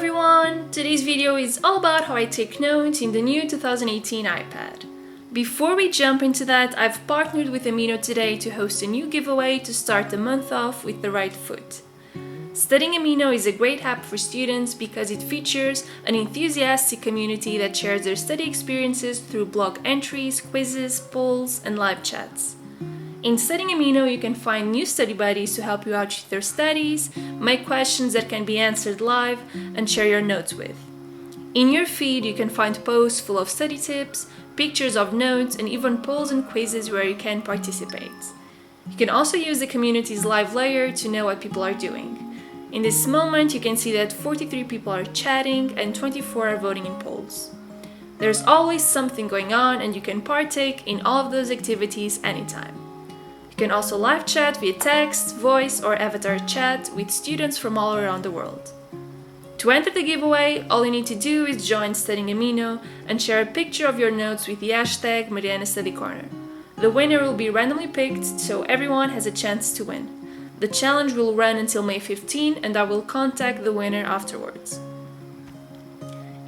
everyone! Today's video is all about how I take notes in the new 2018 iPad. Before we jump into that, I've partnered with Onenote today to host a new giveaway to start the month off with the right foot. Studying Onenote is a great app for students because it features an enthusiastic community that shares their study experiences through blog entries, quizzes, polls, and live chats. In Studying Onenote, you can find new study buddies to help you out with your studies, make questions that can be answered live, and share your notes with. In your feed, you can find posts full of study tips, pictures of notes, and even polls and quizzes where you can participate. You can also use the community's live layer to know what people are doing. In this moment, you can see that 43 people are chatting and 24 are voting in polls. There's always something going on, and you can partake in all of those activities anytime. You can also live chat via text, voice, or avatar chat with students from all around the world. To enter the giveaway, all you need to do is join Studying Onenote and share a picture of your notes with the hashtag #MarianaStudyCorner. The winner will be randomly picked, so everyone has a chance to win. The challenge will run until May 15, and I will contact the winner afterwards.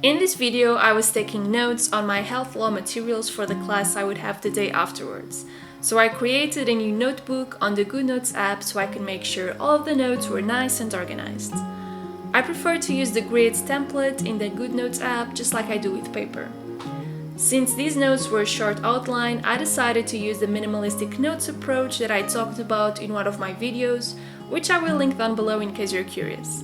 In this video, I was taking notes on my health law materials for the class I would have the day afterwards. So I created a new notebook on the GoodNotes app so I can make sure all of the notes were nice and organized. I prefer to use the grids template in the GoodNotes app just like I do with paper. Since these notes were a short outline, I decided to use the minimalistic notes approach that I talked about in one of my videos, which I will link down below in case you're curious.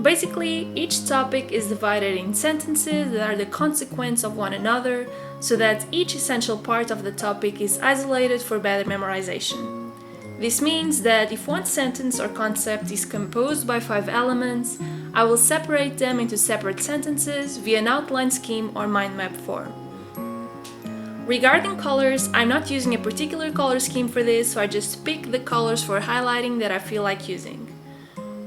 Basically, each topic is divided in sentences that are the consequence of one another, so that each essential part of the topic is isolated for better memorization. This means that if one sentence or concept is composed by 5 elements, I will separate them into separate sentences via an outline scheme or mind map form. Regarding colors, I'm not using a particular color scheme for this, so I just pick the colors for highlighting that I feel like using.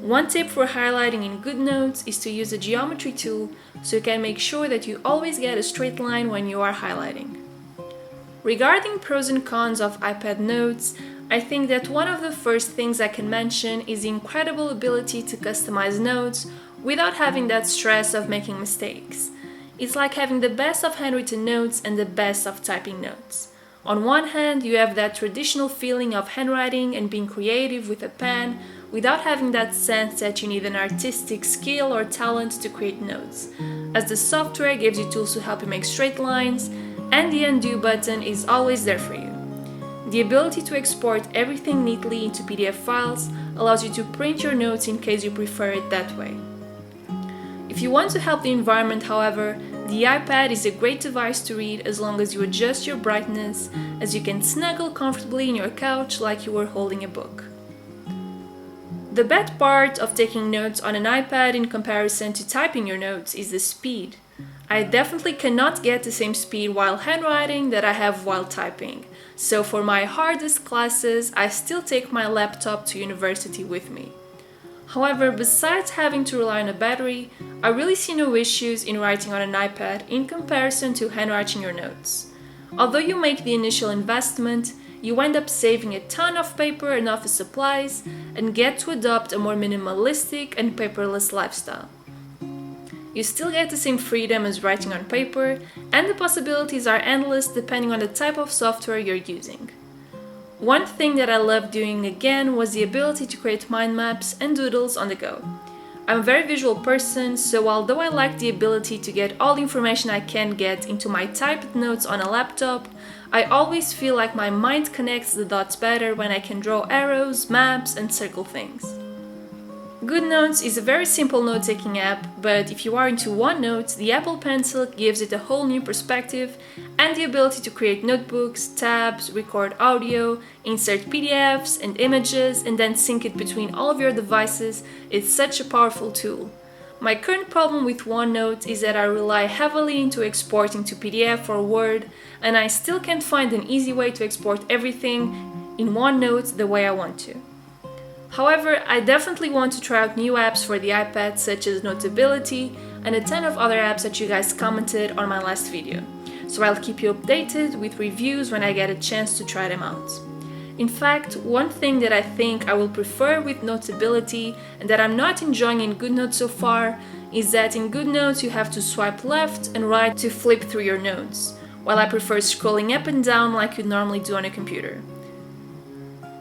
One tip for highlighting in GoodNotes is to use a geometry tool so you can make sure that you always get a straight line when you are highlighting. Regarding pros and cons of iPad notes, I think that one of the first things I can mention is the incredible ability to customize notes without having that stress of making mistakes. It's like having the best of handwritten notes and the best of typing notes. On one hand, you have that traditional feeling of handwriting and being creative with a pen, without having that sense that you need an artistic skill or talent to create notes, as the software gives you tools to help you make straight lines, and the undo button is always there for you. The ability to export everything neatly into PDF files allows you to print your notes in case you prefer it that way. If you want to help the environment, however, the iPad is a great device to read as long as you adjust your brightness, as you can snuggle comfortably in your couch like you were holding a book. The bad part of taking notes on an iPad in comparison to typing your notes is the speed. I definitely cannot get the same speed while handwriting that I have while typing, so for my hardest classes, I still take my laptop to university with me. However, besides having to rely on a battery, I really see no issues in writing on an iPad in comparison to handwriting your notes. Although you make the initial investment, you end up saving a ton of paper and office supplies and get to adopt a more minimalistic and paperless lifestyle. You still get the same freedom as writing on paper, and the possibilities are endless depending on the type of software you're using. One thing that I loved doing again was the ability to create mind maps and doodles on the go. I'm a very visual person, so although I like the ability to get all the information I can get into my typed notes on a laptop, I always feel like my mind connects the dots better when I can draw arrows, maps, and circle things. GoodNotes is a very simple note-taking app, but if you are into OneNote, the Apple Pencil gives it a whole new perspective and the ability to create notebooks, tabs, record audio, insert PDFs and images, and then sync it between all of your devices. It's such a powerful tool. My current problem with OneNote is that I rely heavily into exporting to PDF or Word, and I still can't find an easy way to export everything in OneNote the way I want to. However, I definitely want to try out new apps for the iPad such as Notability and a ton of other apps that you guys commented on my last video, so I'll keep you updated with reviews when I get a chance to try them out. In fact, one thing that I think I will prefer with Notability and that I'm not enjoying in GoodNote so far is that in GoodNotes you have to swipe left and right to flip through your notes, while I prefer scrolling up and down like you'd normally do on a computer.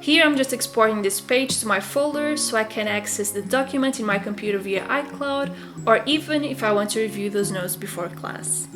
Here I'm just exporting this page to my folder so I can access the document in my computer via iCloud, or even if I want to review those notes before class.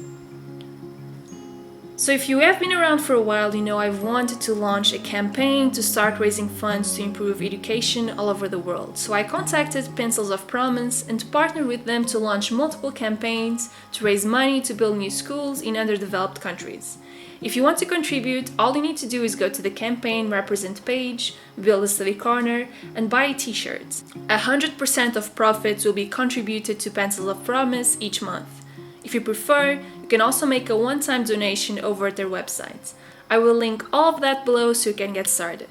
So if you have been around for a while, you know I've wanted to launch a campaign to start raising funds to improve education all over the world. So I contacted Pencils of Promise and partnered with them to launch multiple campaigns to raise money to build new schools in underdeveloped countries. If you want to contribute, all you need to do is go to the campaign represent page, build a study corner, and buy a t-shirt. 100% of profits will be contributed to Pencils of Promise each month. If you prefer, you can also make a one-time donation over at their website. I will link all of that below so you can get started.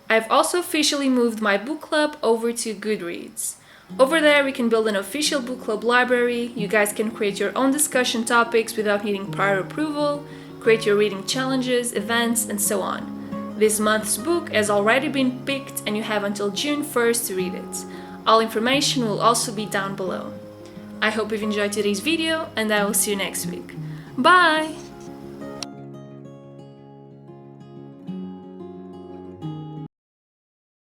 I've also officially moved my book club over to Goodreads. Over there we can build an official book club library, you guys can create your own discussion topics without needing prior approval, create your reading challenges, events, and so on. This month's book has already been picked and you have until June 1st to read it. All information will also be down below. I hope you've enjoyed today's video and I will see you next week. Bye!